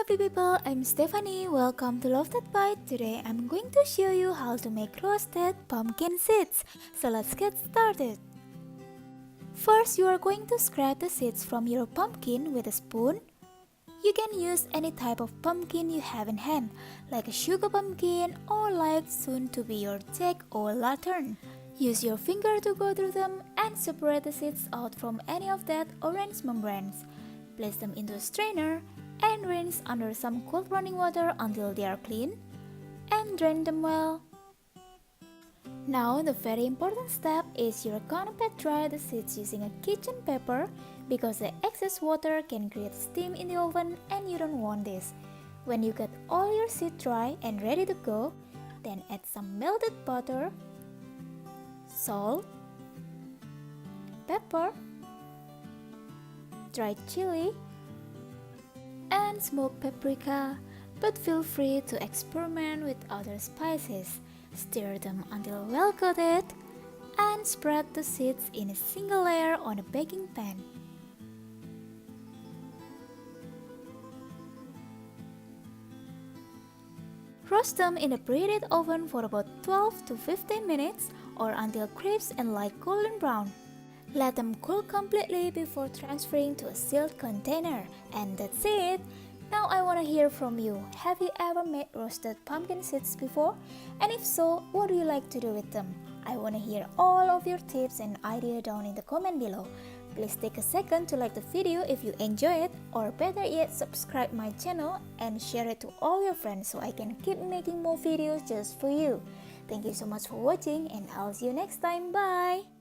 lovely people, I'm Stephanie. Welcome to Love That Bite. Today I'm going to show you how to make roasted pumpkin seeds. So let's get started. First, you are going to scrape the seeds from your pumpkin with a spoon. You can use any type of pumpkin you have in hand, like a sugar pumpkin or like soon to be your jack or lantern. Use your finger to go through them and separate the seeds out from any of that orange membranes. Place them into a strainer and rinse under some cold running water until they are clean, and drain them well. Now the very important step is you're gonna pat dry the seeds using a kitchen paper because the excess water can create steam in the oven and you don't want this. When you get all your seeds dry and ready to go, then add some melted butter, salt, pepper, dried chili, and smoked paprika, but feel free to experiment with other spices. Stir them until well coated and spread the seeds in a single layer on a baking pan. Roast them in a preheated oven for about 12 to 15 minutes or until crisp and light golden brown. Let them cool completely before transferring to a sealed container. And that's it! Now I want to hear from you. Have you ever made roasted pumpkin seeds before? And if so, what do you like to do with them? I want to hear all of your tips and ideas down in the comment below. Please take a second to like the video if you enjoy it, or better yet, subscribe my channel and share it to all your friends so I can keep making more videos just for you. Thank you so much for watching and I'll see you next time. Bye!